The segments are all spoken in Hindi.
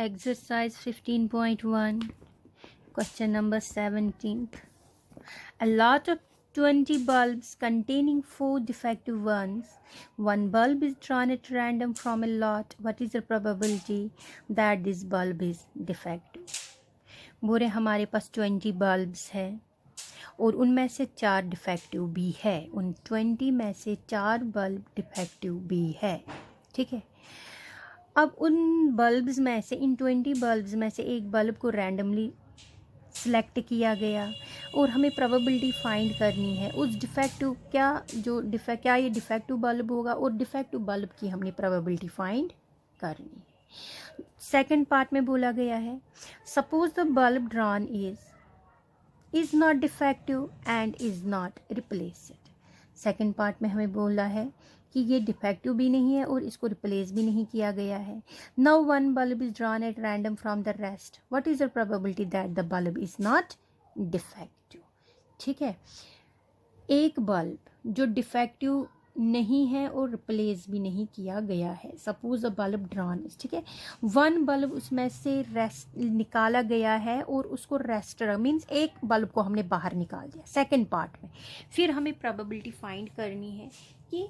Exercise 15.1, question number 17th. A lot of 20 bulbs containing 4 defective ones. One bulb is drawn at random from a lot. What is the probability that this bulb is defective? बोले हमारे पास 20 bulbs है और उनमें से 4 डिफेक्टिव भी है। उन 20 में से 4 बल्ब डिफेक्टिव भी है। ठीक है, अब उन बल्ब्स में से, इन 20 बल्ब्स में से एक बल्ब को रैंडमली सिलेक्ट किया गया और हमें प्रोबेबिलिटी फाइंड करनी है उस डिफेक्टिव, क्या ये डिफेक्टिव बल्ब होगा, और डिफेक्टिव बल्ब की हमने प्रोबेबिलिटी फाइंड करनी है। सेकंड पार्ट में बोला गया है, suppose the bulb drawn is not defective and is not replaced. Second part में हमें बोला है कि ये डिफेक्टिव भी नहीं है और इसको रिप्लेस भी नहीं किया गया है। Now one bulb is drawn at random from the rest. What is the probability that the bulb is not defective. ठीक है, एक बल्ब जो डिफेक्टिव नहीं है और रिप्लेस भी नहीं किया गया है। सपोज द बल्ब ड्रॉन, ठीक है, वन बल्ब उसमें से रेस्ट निकाला गया है और उसको रेस्ट मीन्स एक बल्ब को हमने बाहर निकाल दिया सेकंड पार्ट में। फिर हमें प्रोबेबिलिटी फाइंड करनी है कि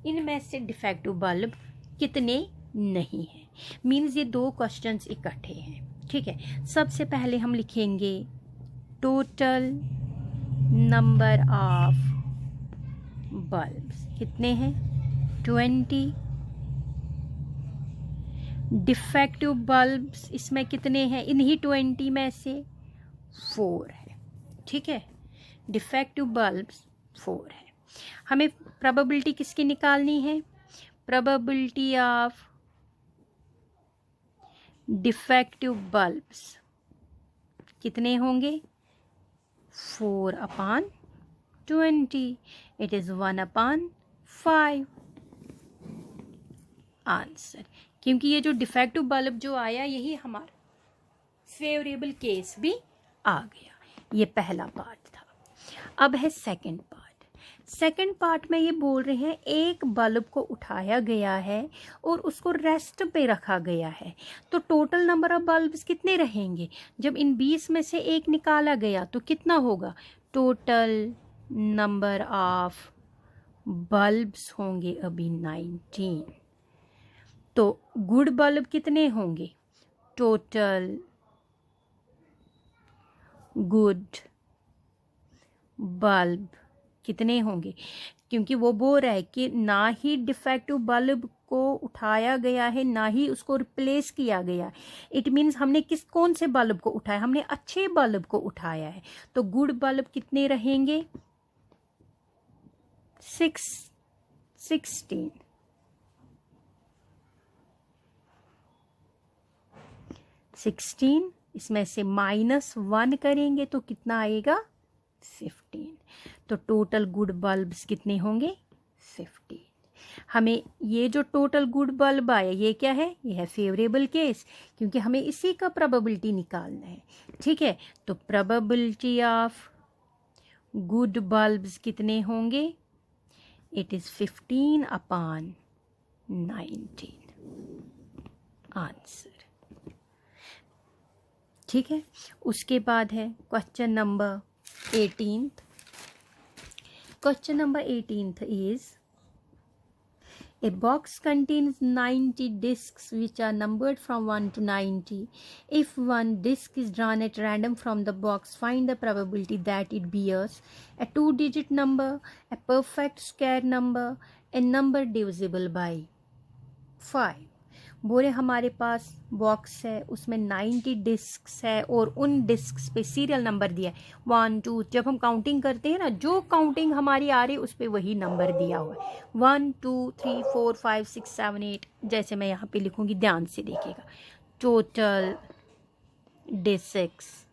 इनमें से डिफेक्टिव बल्ब कितने नहीं हैं। मीन्स ये 2 क्वेश्चंस इकट्ठे हैं। ठीक है, सबसे पहले हम लिखेंगे टोटल नंबर ऑफ बल्ब्स कितने हैं, 20। डिफेक्टिव बल्ब्स इसमें कितने हैं, इन्हीं 20 में से 4 है। ठीक है, डिफेक्टिव बल्ब्स 4 है। हमें प्रोबेबिलिटी किसकी निकालनी है, प्रोबेबिलिटी ऑफ डिफेक्टिव बल्ब्स कितने होंगे, 4/20। It is 1/5 answer. क्योंकि ये जो डिफेक्टिव बल्ब जो आया यही हमारा फेवरेबल केस भी आ गया। ये पहला पार्ट था। अब है सेकंड पार्ट। सेकंड पार्ट में ये बोल रहे हैं एक बल्ब को उठाया गया है और उसको रेस्ट पे रखा गया है, तो टोटल नंबर ऑफ बल्ब्स कितने रहेंगे। जब इन 20 में से एक निकाला गया तो कितना होगा, टोटल नंबर ऑफ बल्ब्स होंगे अभी 19। तो गुड बल्ब कितने होंगे, टोटल गुड बल्ब कितने होंगे, क्योंकि वो बोल रहा है कि ना ही डिफेक्टिव बल्ब को उठाया गया है ना ही उसको रिप्लेस किया गया। इट मीन्स हमने कौन से बल्ब को उठाया, हमने अच्छे बल्ब को उठाया है। तो गुड बल्ब कितने रहेंगे, 16। इसमें से -1 करेंगे तो कितना आएगा, 15। तो टोटल गुड बल्ब्स कितने होंगे, 15। हमें ये जो टोटल गुड बल्ब आया ये क्या है, ये है फेवरेबल केस, क्योंकि हमें इसी का प्रोबेबिलिटी निकालना है। ठीक है, तो प्रोबेबिलिटी ऑफ गुड बल्ब्स कितने होंगे, इट इज 15/19 आंसर। ठीक है, उसके बाद है question number 18th. Question number 18th is, a box contains 90 discs which are numbered from 1 to 90. If one disc is drawn at random from the box, find the probability that it bears a 2-digit number, a perfect square number, a number divisible by 5. बोले हमारे पास बॉक्स है, उसमें 90 डिस्क्स है और उन डिस्क्स पे सीरियल नंबर दिया है 1 2। जब हम काउंटिंग करते हैं ना, जो काउंटिंग हमारी आ रही है उस पे वही नंबर दिया हुआ है, 1 2 3 4 5 6 7 8। जैसे मैं यहाँ पे लिखूँगी, ध्यान से देखिएगा, टोटल डिस्क्स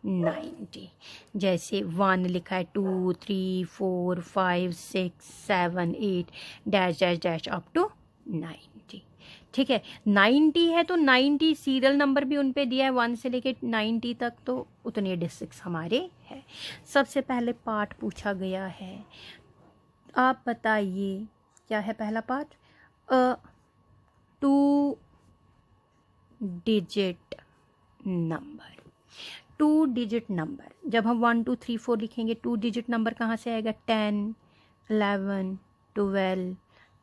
90। जैसे 1 लिखा है, 2 3 4 5 6 7 8 dash dash dash up to 90। ठीक है, 90 है तो 90 सीरियल नंबर भी उन पे दिया है 1 से लेके 90 तक, तो उतने डिस्ट्रिक्ट्स हमारे हैं। सबसे पहले पार्ट पूछा गया है, आप बताइए क्या है पहला part, 2 digit number. 2 digit number, जब हम 1 2 3 4 लिखेंगे 2 डिजिट नंबर कहाँ से आएगा? 10, 11, 12,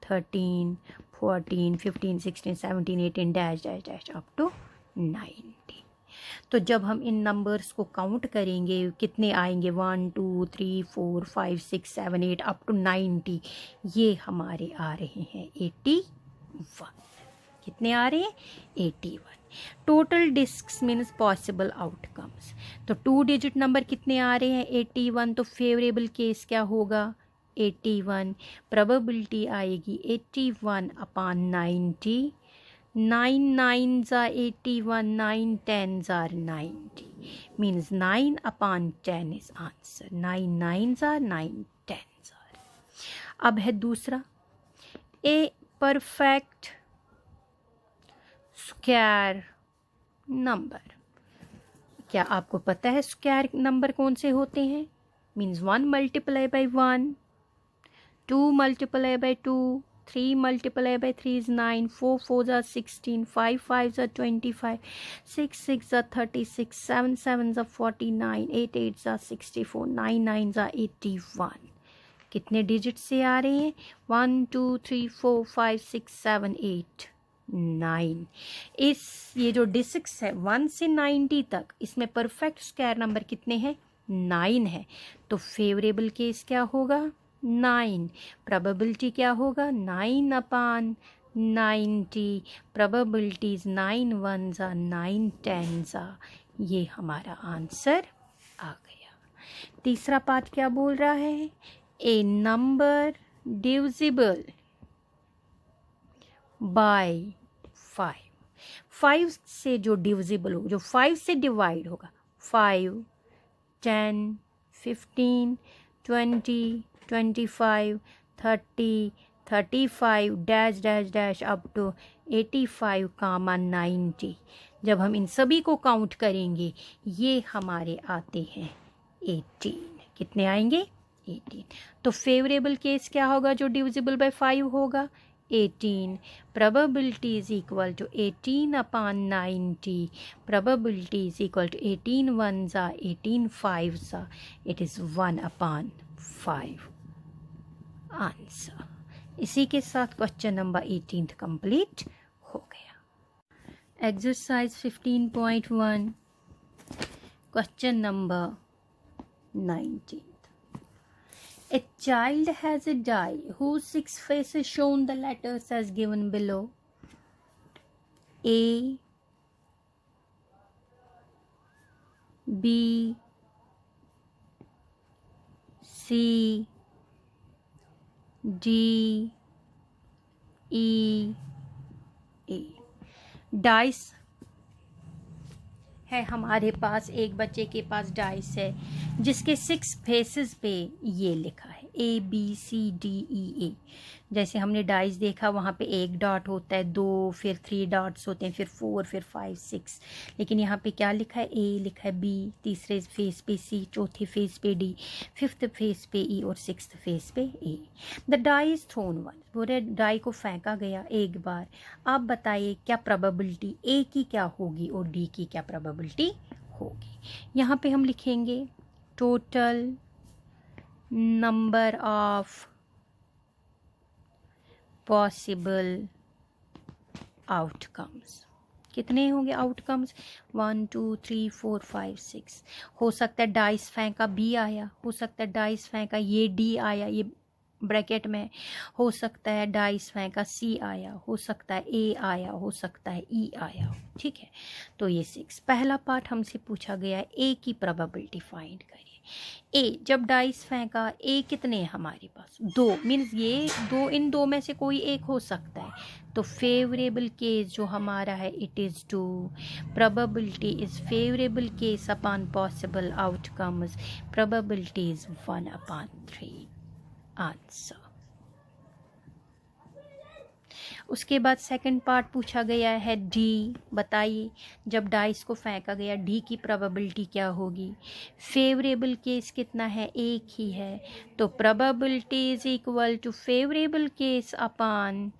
13, 14, 15, 16, 17, 18 dash dash dash up to 90। तो जब हम इन नंबर्स को काउंट करेंगे कितने आएंगे? 1 2 3 4 5 6 7 8 अप टू 90। ये हमारे आ रहे हैं 81। कितने आ रहे हैं? 81। Total discs means possible outcomes. तो 2 डिजिट नंबर कितने आ रहे हैं? 81। तो फेवरेबल केस क्या होगा? 81। प्रोबेबिलिटी आएगी 81 upon 90। 9 9s are 81, 9 10s are 90, means 9 upon 10 is answer. 9 9s are 9 10s are. अब है दूसरा, ए परफेक्ट स्क्वायर नंबर। क्या आपको पता है स्क्वायर नंबर कौन से होते हैं? Means 1 multiply by 1, 2 multiply by 2, 3 multiplied by 3 is 9, 4 4s are 16, 5 5s are 25, 6 6s are 36, 7 7s are 49, 8 8s are 64, 9 9s are 81। कितने डिजिट से आ रहे हैं? 1 2 3 4 5 6 7 8 9। ये जो डिजिट्स है 1 से 90 तक, इसमें परफेक्ट स्क्वायर नंबर कितने हैं? 9 है। तो फेवरेबल केस क्या होगा? 9। प्रोबेबिलिटी क्या होगा? 9 upon 90। Probabilities 9 1s are 9 10s are। ये हमारा आंसर आ गया। तीसरा पार्ट क्या बोल रहा है? ए नंबर डिविजिबल बाय 5। 5 से जो डिविजिबल हो, जो 5 से डिवाइड होगा, 5 10 15 20 25 30 35 dash dash dash up to 85 comma 90। जब हम इन सभी को काउंट करेंगे ये हमारे आते हैं 18। कितने आएंगे? 18। तो फेवरेबल केस क्या होगा जो डिविजिबल बाय 5 होगा? 18। Probability is equal to 18 upon 90। Probability is equal to 18 1s are 18 5s are, it is 1 upon 5 answer. इसी के साथ क्वेश्चन नंबर 18 कंप्लीट हो गया। Exercise 15.1 question number 19। A child has a die whose 6 faces shown the letters as given below. A, B, C, D, E, A। Dice है हमारे पास, एक बच्चे के पास डाइस है जिसके 6 फेसेस पे ये लिखा है A B C D E A। जैसे हमने डाइस देखा वहाँ पे 1 डॉट होता है, 2, फिर 3 डॉट्स होते हैं, फिर 4, फिर 5 6। लेकिन यहाँ पे क्या लिखा है? A लिखा है, B तीसरे फेस पे, C चौथे फेस पे, D फिफ्थ फेस पे, E और 6th फेस पे A। The die is thrown one, पूरे डाई को फेंका गया एक बार। आप बताइए क्या प्रोबेबिलिटी A की क्या होगी और D की क्या प्रोबेबिलिटी होगी? यहाँ पे हम लिखेंगे total number of possible outcomes. कितने होंगे आउटकम्स? 1 2 3 4 5 6। हो सकता है डाइस फेंका B आया, हो सकता है डाइस फेंका ये D आया, ये ब्रैकेट में, हो सकता है डाइस फेंका C आया, हो सकता है A आया, हो सकता है E आया। ठीक है, तो ये 6। पहला पार्ट हमसे पूछा गया है A की प्रोबेबिलिटी फाइंड करिए। A जब डाइस फेंका, A कितने हैं हमारे पास? 2, मीन्स ये 2, इन 2 में से कोई एक हो सकता है। तो फेवरेबल केस जो हमारा है it is 2। Probability is favourable case upon possible outcomes, probability is 1 upon 3 answer. उसके बाद सेकंड पार्ट पूछा गया है D। बताइए जब डाइस को फेंका गया D की प्रोबेबिलिटी क्या होगी? फेवरेबल केस कितना है? एक ही है, तो probability is equal to favourable case upon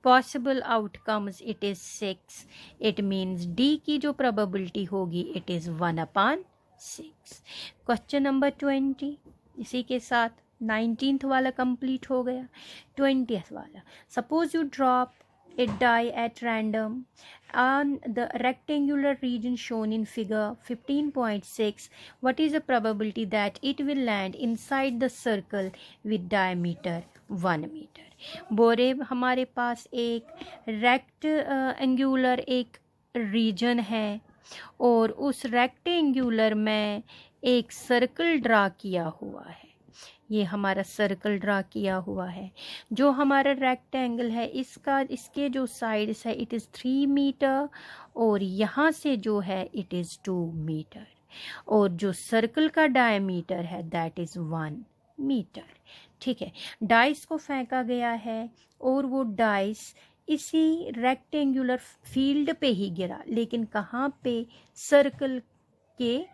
possible outcomes it is 6, it means D की जो प्रोबेबिलिटी होगी इट इज़ 1/6। क्वेश्चन नंबर 20, इसी के साथ 19th वाला कंप्लीट हो गया। 20th वाला, suppose you drop a die at random on the rectangular region shown in figure 15.6. What is the probability that it will land inside the circle with diameter 1 meter? बोरे हमारे पास एक रेक्टेंगुलर एक रीजन है और उस रेक्टेंगुलर में एक सर्कल ड्रा किया हुआ है। ये हमारा सर्कल ड्रा किया हुआ है। जो हमारा रेक्टेंगल है इसके जो साइड्स है इट इज़ 3 मीटर और यहाँ से जो है इट इज़ 2 मीटर और जो सर्कल का डायमीटर है दैट इज़ 1 मीटर। ठीक है, डाइस को फेंका गया है और वो डाइस इसी रेक्टेंगुलर फील्ड पे ही गिरा, लेकिन कहाँ पे? सर्कल के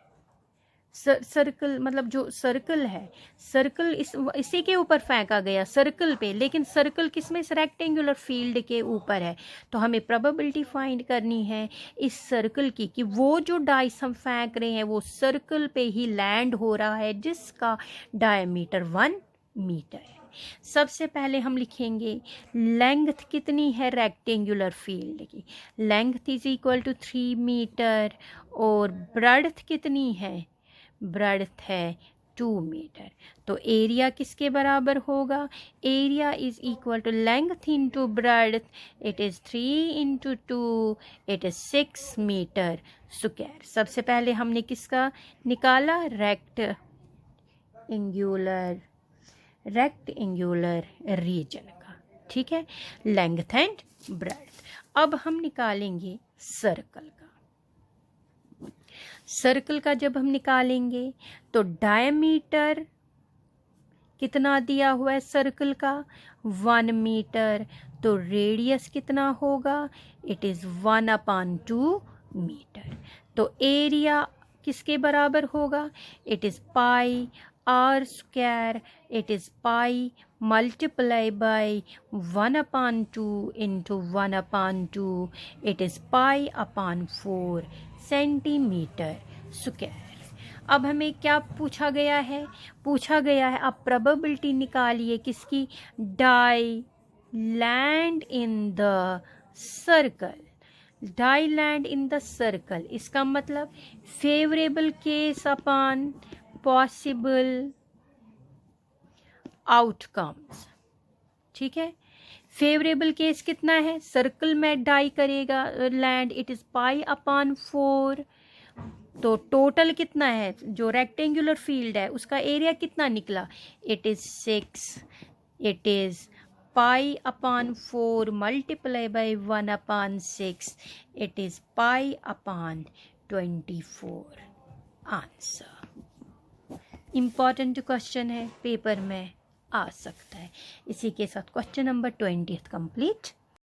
सर्कल मतलब जो सर्कल है, सर्कल इसी के ऊपर फेंका गया, सर्कल पे, लेकिन सर्कल किसमें? इस रेक्टेंगुलर फील्ड के ऊपर है। तो हमें प्रोबेबिलिटी फाइंड करनी है इस सर्कल की कि वो जो डाइस हम फेंक रहे हैं वो सर्कल पे ही लैंड हो रहा है जिसका डायमीटर 1 मीटर है। सबसे पहले हम लिखेंगे लेंथ कितनी है रेक्टेंगुलर फील्ड की, length is equal to 3 metre और ब्रेड्थ कितनी है? ब्रेड्थ है 2 मीटर। तो एरिया किसके बराबर होगा? Area is equal to length into breadth, it is 3 into 2, it is 6 metre square. सबसे पहले हमने किसका निकाला? रेक्टेंगुलर रीजन का। ठीक है, लेंथ एंड ब्रेड्थ। अब हम निकालेंगे सर्कल का। सर्कल का जब हम निकालेंगे तो डायमीटर कितना दिया हुआ है सर्कल का? 1 मीटर। तो रेडियस कितना होगा? It is 1/2 metre. तो एरिया किसके बराबर होगा? It is pi r square, it is pi multiply by 1/2 into 1/2, it is पाई/4 सेंटीमीटर स्क्वायर। अब हमें क्या पूछा गया है? पूछा गया है अब प्रोबेबिलिटी निकालिए किसकी? Die land in the circle. Die land in the circle, इसका मतलब favourable case upon possible outcomes. ठीक है, फेवरेबल केस कितना है? सर्कल में डाई करेगा लैंड, इट इज़ पाई/4। तो टोटल कितना है? जो रेक्टेंगुलर फील्ड है उसका एरिया कितना निकला? इट इज़ 6, इट इज़ पाई/4 मल्टीप्लाई बाई 1/6, इट इज़ पाई/24 आंसर। इम्पॉर्टेंट क्वेश्चन है, पेपर में आ सकता है। इसी के साथ क्वेश्चन नंबर 20 कंप्लीट